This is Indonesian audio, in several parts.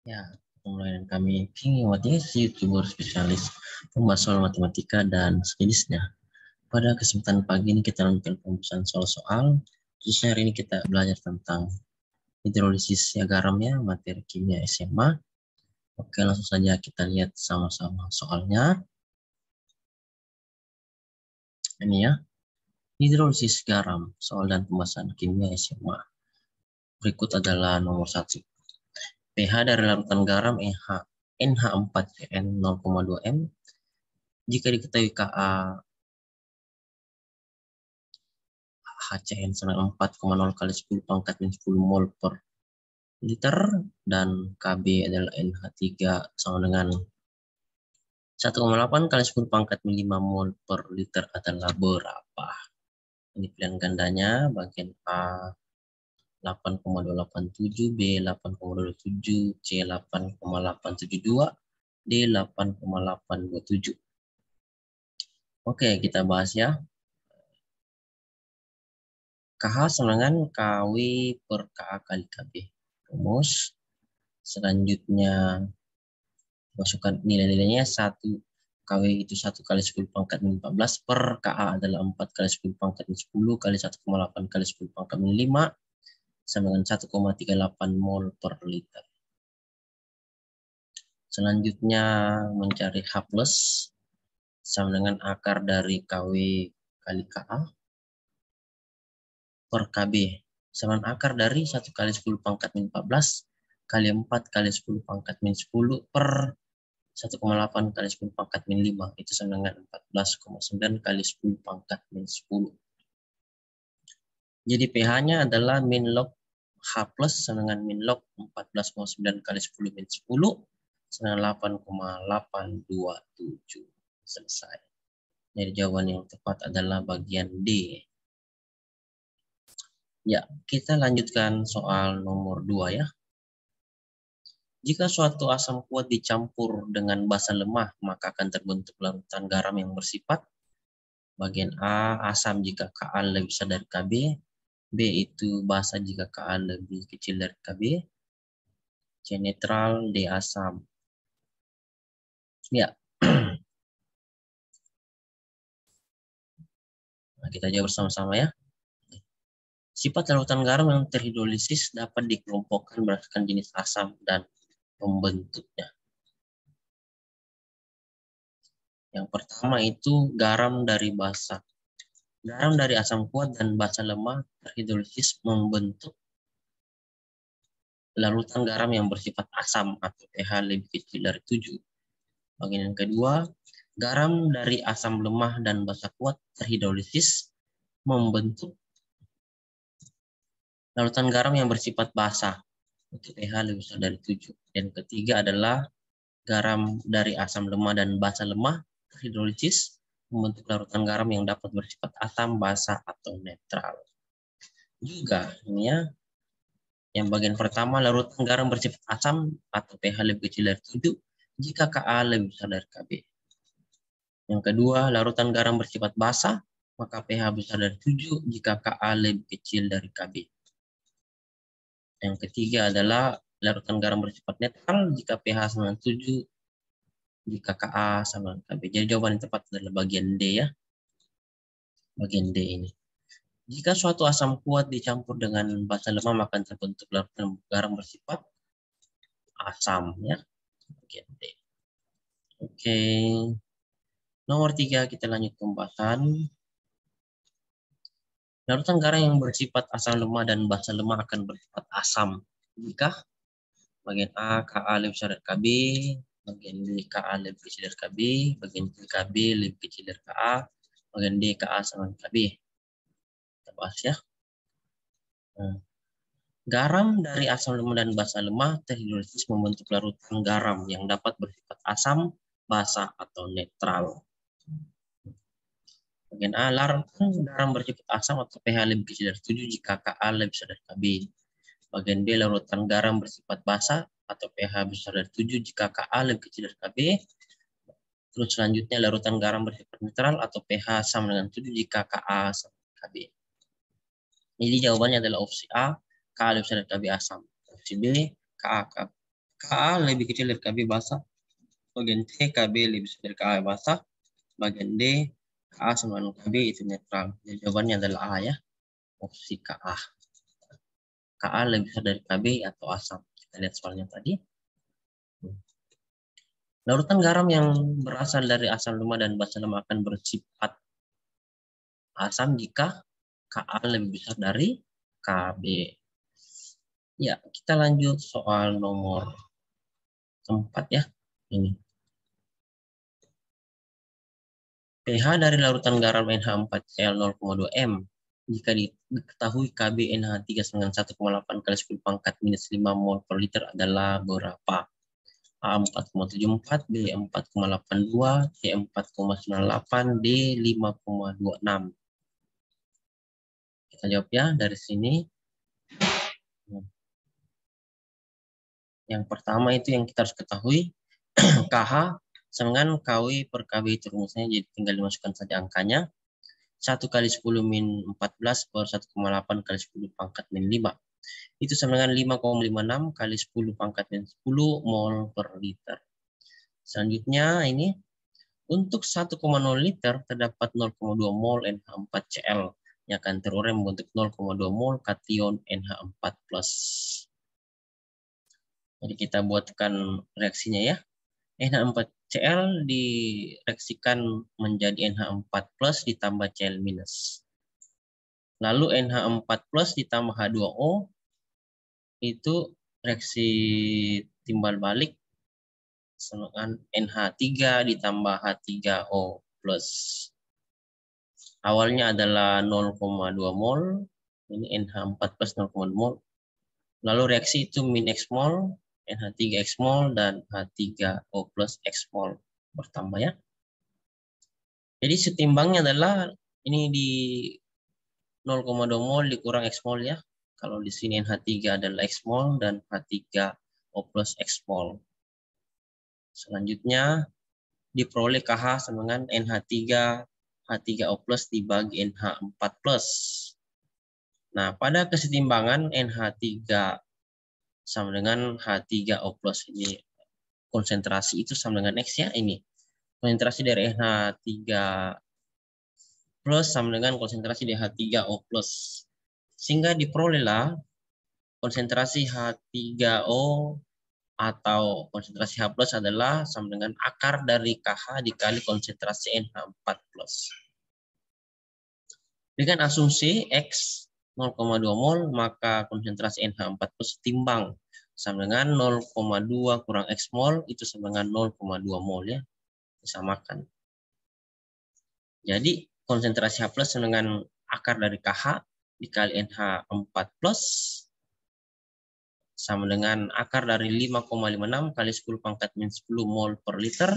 Ya, ketemu dengan kami King Iwati, YouTuber spesialis pembahasan matematika dan sejenisnya. Pada kesempatan pagi ini kita lanjutkan pembahasan soal-soal. Khususnya hari ini kita belajar tentang hidrolisis garam ya, materi kimia SMA. Oke, langsung saja kita lihat sama-sama soalnya. Ini ya, hidrolisis garam, soal dan pembahasan kimia SMA. Berikut adalah nomor 1. pH dari larutan garam NH4Cl 0,2 m. Jika diketahui Ka HCN sama 4,0 kali 10 pangkat min 10 mol per liter dan KB adalah NH3 sama dengan 1,8 kali 10 pangkat min 5 mol per liter adalah berapa? Ini pilihan gandanya bagian A 8,287, B 8,227, C 8,872, D 8,827. Oke, kita bahas ya. KH sama dengan KW per KA kali KB. Rumus. Selanjutnya masukkan nilai-nilainya 1 KW itu 1 kali 10 pangkat min 14 per KA adalah 4 kali 10 pangkat min 10 kali 1,8 kali 10 pangkat min 5 sama dengan 1,38 mol per liter. Selanjutnya mencari H plus sama dengan akar dari KW kali KA per KB sama dengan akar dari 1 kali 10 pangkat min 14 kali 4 kali 10 pangkat min 10 per 1,8 kali 10 pangkat min 5 itu sama dengan 14,9 kali 10 pangkat min 10. Jadi pH-nya adalah min log H plus sama dengan min log 14,9 kali 10 min 10 sama dengan 8,827. Selesai. Jadi jawaban yang tepat adalah bagian D. Ya, kita lanjutkan soal nomor 2 ya. Jika suatu asam kuat dicampur dengan basa lemah, maka akan terbentuk larutan garam yang bersifat bagian A, asam jika Ka lebih besar dari Kb. B itu basa jika Ka lebih kecil dari Kb. C netral, D asam. Ya. Nah, kita jawab bersama-sama ya. Sifat larutan garam yang terhidrolisis dapat dikelompokkan berdasarkan jenis asam dan pembentuknya. Yang pertama itu garam dari basa. Garam dari asam kuat dan basa lemah terhidrolisis membentuk larutan garam yang bersifat asam atau pH lebih kecil dari 7. Bagian yang kedua, garam dari asam lemah dan basa kuat terhidrolisis membentuk larutan garam yang bersifat basa untuk pH lebih besar dari 7. Dan ketiga adalah garam dari asam lemah dan basa lemah terhidrolisis membentuk larutan garam yang dapat bersifat asam, basa, atau netral. Juga ini ya, yang bagian pertama larutan garam bersifat asam atau pH lebih kecil dari 7 jika Ka lebih besar dari Kb. Yang kedua, larutan garam bersifat basa, maka pH besar dari 7 jika Ka lebih kecil dari Kb. Yang ketiga adalah larutan garam bersifat netral jika pH sama dengan 7 jika Ka sama dengan Kb. Jadi jawaban yang tepat adalah bagian D ya. Bagian D ini. Jika suatu asam kuat dicampur dengan basa lemah maka terbentuk larutan garam bersifat asam ya. Bagian D. Oke. Nomor 3 kita lanjut pembahasan. Larutan garam yang bersifat asam lemah dan basa lemah akan bersifat asam jika bagian A Ka lebih besar dari Kb, bagian B Ka lebih kecil dari Kb, bagian C Kb lebih kecil dari Ka, bagian D Ka sama dengan Kb. Kita bahas ya. Garam dari asam lemah dan basa lemah terhidrolisis membentuk larutan garam yang dapat bersifat asam, basa, atau netral. Bagian A, larutan garam bersifat asam atau pH lebih kecil dari 7 jika Ka lebih besar dari Kb. Bagian B, larutan garam bersifat basa atau pH besar dari 7 jika Ka lebih kecil dari Kb. Terus selanjutnya larutan garam bersifat netral atau pH sama dengan 7 jika Ka sama dengan Kb. Jadi jawabannya adalah opsi A, Ka lebih besar dari Kb asam. Opsi B, Ka Ka lebih kecil dari Kb basah. Bagian C, Kb lebih besar dari Ka basah. Bagian D, Ka sama dengan Kb itu netral. Jadi jawabannya adalah A ya. Opsi Ka. Ka lebih besar dari Kb atau asam. Kita lihat soalnya tadi. Larutan garam yang berasal dari asam lemah dan basa lemah akan bersifat asam jika Ka lebih besar dari Kb. Ya, kita lanjut soal nomor 4 ya. Ini. pH dari larutan garam NH4Cl 0,2 M jika diketahui Kb NH3 dengan 1,8 kali 10 pangkat minus 5 mol per liter adalah berapa? A 4,74, B 4,82, C 4,98, D 5,26. Kita jawab ya dari sini. Yang pertama itu yang kita harus ketahui, KH sama dengan KW per KB itu rumusnya, jadi tinggal dimasukkan saja angkanya. 1 kali 10 min 14 per 1,8 kali 10 pangkat min 5. Itu sama dengan 5,56 kali 10 pangkat min 10 mol per liter. Selanjutnya ini, untuk 1,0 liter terdapat 0,2 mol NH4Cl yang akan terurai membentuk 0,2 mol kation NH4+. Jadi kita buatkan reaksinya ya. NH4Cl direaksikan menjadi NH4+ ditambah Cl-. Lalu NH4+ ditambah H2O itu reaksi timbal balik dengan NH3 ditambah H3O+. Awalnya adalah 0,2 mol, ini NH4+ 0,2 mol. Lalu reaksi itu min X mol, NH3 X mol, dan H3O+ X mol bertambah ya. Jadi setimbangnya adalah ini di 0,2 mol dikurang X mol ya. Kalau di sini NH3 adalah X mol dan H3O+ X mol. Selanjutnya diperoleh KH sama dengan NH3 H3O+ dibagi NH4+. Nah, pada kesetimbangan NH3 sama dengan H3O+, ini konsentrasi itu sama dengan X ya, ini. Konsentrasi dari NH3+ sama dengan konsentrasi dari H3O+. Sehingga diperolehlah konsentrasi H3O atau konsentrasi H+ adalah sama dengan akar dari KH dikali konsentrasi NH4+. Dengan asumsi X 0,2 mol, maka konsentrasi NH4+ timbang sama dengan 0,2 kurang X mol, itu sama dengan 0,2 mol ya, disamakan. Jadi konsentrasi H+ sama dengan akar dari KH dikali NH4+ sama dengan akar dari 5,56 kali 10 pangkat min 10 mol per liter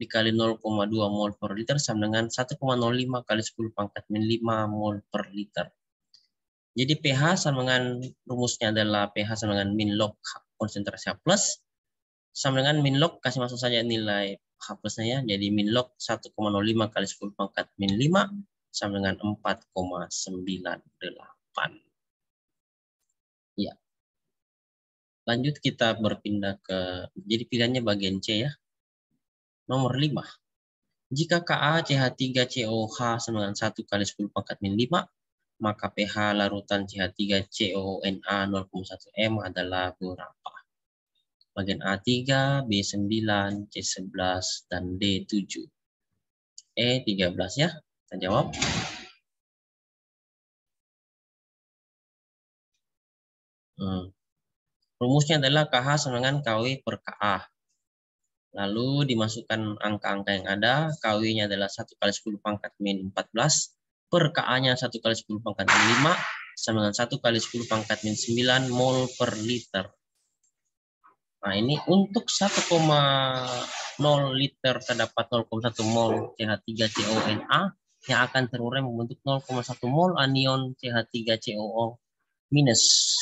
dikali 0,2 mol per liter sama dengan 1,05 kali 10 pangkat min 5 mol per liter. Jadi pH sama dengan rumusnya adalah pH sama dengan min log konsentrasi H+ sama dengan min log, kasih masuk saja nilai H+-nya ya. Jadi min log 1,05 kali 10 pangkat min 5 sama dengan 4,98. Ya. Lanjut kita berpindah ke, jadi pilihannya bagian C ya. Nomor 5. Jika Ka CH3COH sama dengan 1 kali 10 pangkat min 5, maka pH larutan CH3CONA 0,1 M adalah berapa? Bagian A3, B9, C11, dan D7. E13 ya, kita jawab. Rumusnya adalah KH sama dengan KW per KA. Lalu dimasukkan angka-angka yang ada. KW-nya adalah 1 kali 10 pangkat min 14. Per KA-nya 1 kali 10 pangkat min 5. Sama dengan 1 kali 10 pangkat min 9 mol per liter. Nah ini untuk 1,0 liter terdapat 0,1 mol CH3CONA yang akan terurai membentuk 0,1 mol anion CH3COO minus.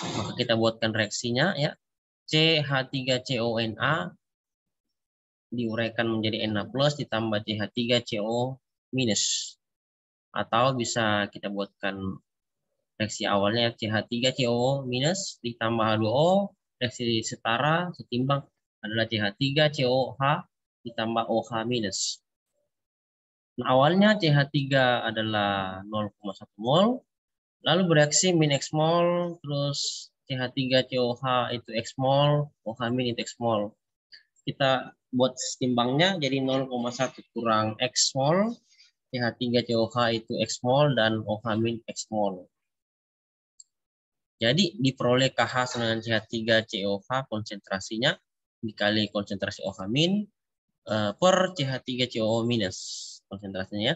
Maka kita buatkan reaksinya ya. CH3CONA diuraikan menjadi Na+ ditambah CH3CO minus. Atau bisa kita buatkan reaksi awalnya CH3CO minus ditambah H2O, reaksi setara setimbang adalah CH3COH ditambah OH minus. Nah, awalnya CH3 adalah 0,1 mol, lalu bereaksi min X mol, terus CH3COH itu X mol, OH min itu X mol. Kita buat setimbangnya jadi 0,1 kurang X mol, CH3COH itu X mol, dan OH min X mol. Jadi diperoleh KH sama dengan CH3COH konsentrasinya dikali konsentrasi OH min per CH3COO minus konsentrasinya.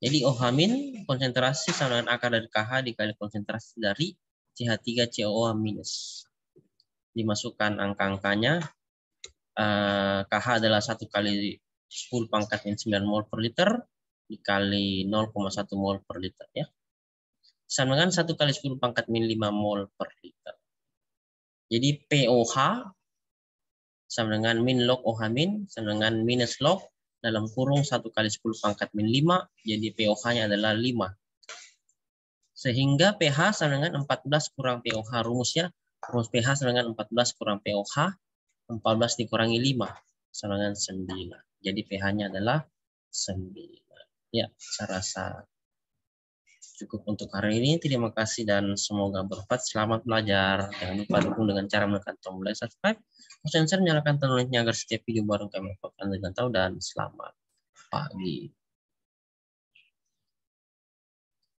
Jadi OH min konsentrasi sama dengan akar dari KH dikali konsentrasi dari CH3COO minus. Dimasukkan angka-angkanya. KH adalah 1 kali 10 pangkat min 9 mol per liter dikali 0,1 mol per liter ya. Sama dengan 1 kali 10 pangkat min 5 mol per liter. Jadi POH sama dengan min log OH min sama dengan minus log dalam kurung 1 kali 10 pangkat min 5, jadi POH-nya adalah 5. Sehingga pH sama dengan 14 kurang POH, rumusnya rumus pH sama dengan 14 kurang POH, 14 dikurangi 5 sama dengan 9. Jadi pH-nya adalah 9. Ya, saya rasa cukup untuk hari ini. Terima kasih dan semoga bermanfaat. Selamat belajar. Jangan lupa dukung dengan cara menekan tombol like, subscribe, share, nyalakan loncengnya agar setiap video baru kami upload Anda dengan tahu, dan selamat pagi.